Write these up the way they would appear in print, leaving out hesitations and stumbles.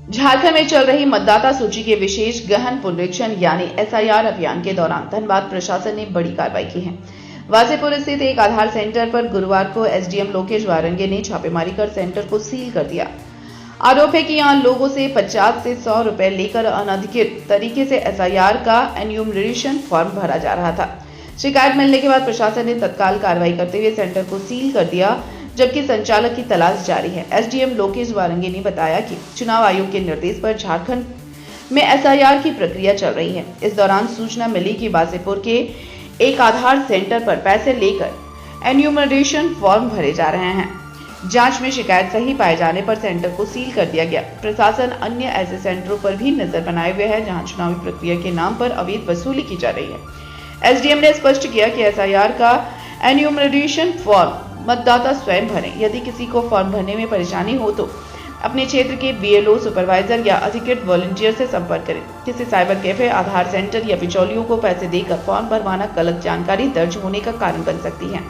झारखंड में चल रही मतदाता सूची के विशेष गहन पुनरीक्षण यानी एसआईआर अभियान के दौरान धनबाद प्रशासन ने बड़ी कार्रवाई की है। वासेपुर स्थित एक आधार सेंटर पर गुरुवार को एसडीएम लोकेश वारंगे ने छापेमारी कर सेंटर को सील कर दिया। आरोप है कि यहां लोगों से 50 से 100 रुपए लेकर अनधिकृत तरीके से एसआईआर का एन्यूमरेशन फॉर्म भरा जा रहा था। शिकायत मिलने के बाद प्रशासन ने तत्काल कार्रवाई करते हुए सेंटर को सील कर दिया, जबकि संचालक की तलाश जारी है। एसडीएम लोकेश वारंगे ने बताया कि चुनाव आयोग के निर्देश पर झारखंड में एसआईआर की प्रक्रिया चल रही है। इस दौरान सूचना मिली कि वासेपुर के एक आधार सेंटर पर पैसे लेकर एन्यूमरेशन फॉर्म भरे जा रहे हैं। जांच में शिकायत सही पाए जाने पर सेंटर को सील कर दिया गया। प्रशासन अन्य ऐसे सेंटरों पर भी नजर बनाए हुए है जहां चुनावी प्रक्रिया के नाम पर अवैध वसूली की जा रही है। एसडीएम ने स्पष्ट किया कि एसआईआर का एन्यूमरेशन फॉर्म मतदाता स्वयं भरें। यदि किसी को फॉर्म भरने में परेशानी हो तो अपने क्षेत्र के बीएलओ, सुपरवाइजर या अधिकृत वॉलंटियर से संपर्क करें। किसी साइबर कैफे, आधार सेंटर या बिचौलियों को पैसे देकर फॉर्म भरवाना गलत जानकारी दर्ज होने का कारण बन सकती है।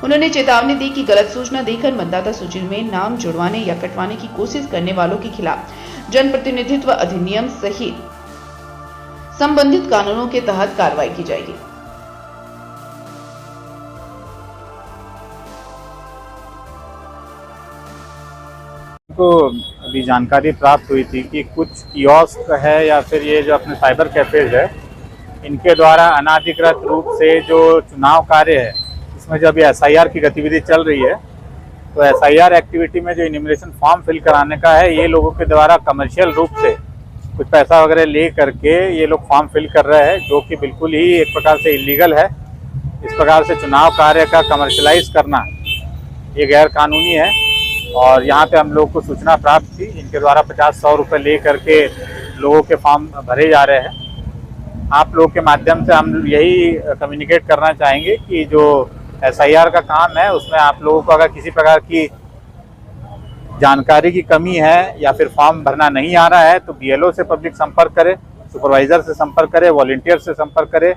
उन्होंने चेतावनी दी कि गलत सूचना देकर मतदाता सूची में नाम जुड़वाने या कटवाने की कोशिश करने वालों के खिलाफ जनप्रतिनिधित्व अधिनियम सहित संबंधित कानूनों के तहत कार्रवाई की जाएगी। को अभी जानकारी प्राप्त हुई थी कि कुछ कियोस्क है या फिर ये जो अपने साइबर कैफेज है, इनके द्वारा अनाधिकृत रूप से जो चुनाव कार्य है इसमें जब ये एसआईआर की गतिविधि चल रही है, तो एसआईआर एक्टिविटी में जो इन्यूमरेशन फॉर्म फिल कराने का है, ये लोगों के द्वारा कमर्शियल रूप से कुछ पैसा वगैरह ले करके ये लोग फॉर्म फिल कर रहे हैं, जो कि बिल्कुल ही एक प्रकार से इलीगल है। इस प्रकार से चुनाव कार्य का कमर्शलाइज करना ये गैर कानूनी है। और यहाँ पे हम लोग को सूचना प्राप्त थी, इनके द्वारा 50-100 रुपये ले करके लोगों के फॉर्म भरे जा रहे हैं। आप लोग के माध्यम से हम यही कम्युनिकेट करना चाहेंगे कि जो एसआईआर का काम है उसमें आप लोगों को अगर किसी प्रकार की जानकारी की कमी है या फिर फॉर्म भरना नहीं आ रहा है तो बीएलओ से पब्लिक संपर्क करे, सुपरवाइजर से संपर्क करे, वॉलंटियर से संपर्क करे,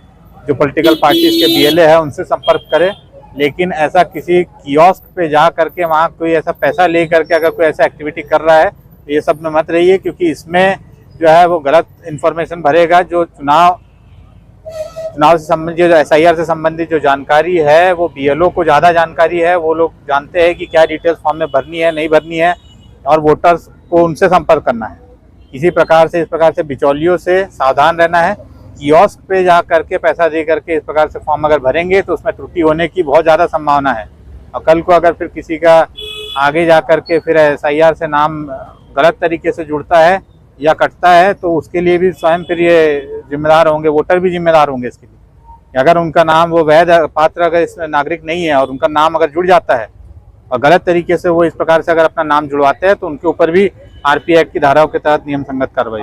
जो पॉलिटिकल पार्टीज के बीएलए है उनसे संपर्क करे। लेकिन ऐसा किसी कियोस्क पे जा करके वहाँ कोई ऐसा पैसा ले करके अगर कोई ऐसा एक्टिविटी कर रहा है तो ये सब में मत रहिए, क्योंकि इसमें जो है वो गलत इन्फॉर्मेशन भरेगा। जो चुनाव से संबंधित, जो एसआईआर से संबंधित जो जानकारी है वो बीएलओ को ज़्यादा जानकारी है। वो लोग जानते हैं कि क्या डिटेल्स फॉर्म में भरनी है, नहीं भरनी है, और वोटर्स को उनसे संपर्क करना है। इसी प्रकार से इस प्रकार से बिचौलियों से सावधान रहना है। कियोस्क पे जा करके पैसा दे करके इस प्रकार से फॉर्म अगर भरेंगे तो उसमें त्रुटि होने की बहुत ज़्यादा संभावना है। और कल को अगर फिर किसी का आगे जा करके फिर एसआईआर से नाम गलत तरीके से जुड़ता है या कटता है तो उसके लिए भी स्वयं फिर ये जिम्मेदार होंगे, वोटर भी जिम्मेदार होंगे इसके लिए। अगर उनका नाम वो वैध पात्र अगर इस नागरिक नहीं है और उनका नाम अगर जुड़ जाता है और गलत तरीके से वो इस प्रकार से अगर अपना नाम जुड़वाते हैं तो उनके ऊपर भी आरपी एक्ट की धाराओं के तहत नियम संगत कार्रवाई।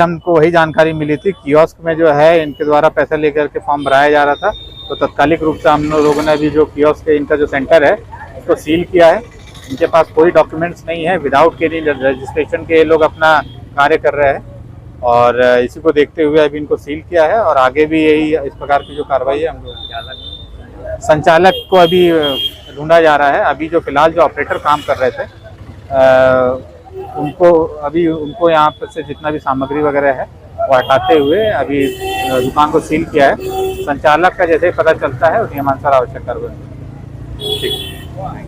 हमको वही जानकारी मिली थी, कियोस्क में जो है इनके द्वारा पैसा लेकर के फॉर्म भराया जा रहा था, तो तत्कालिक रूप से हम लोगों ने अभी जो कियोस्क इनका जो सेंटर है उसको सील किया है। इनके पास कोई डॉक्यूमेंट्स नहीं है, विदाउट के रजिस्ट्रेशन के लोग अपना कार्य कर रहे हैं और इसी को देखते हुए अभी इनको सील किया है। और आगे भी यही इस प्रकार की जो कार्रवाई है हम लोग, संचालक को अभी ढूंढा जा रहा है। अभी जो फिलहाल जो ऑपरेटर काम कर रहे थे उनको यहाँ पर से जितना भी सामग्री वगैरह है वो हटाते हुए अभी दुकान को सील किया है। संचालक का जैसे ही पता चलता है उस नियमानुसार आवश्यक कार्रवाई। ठीक।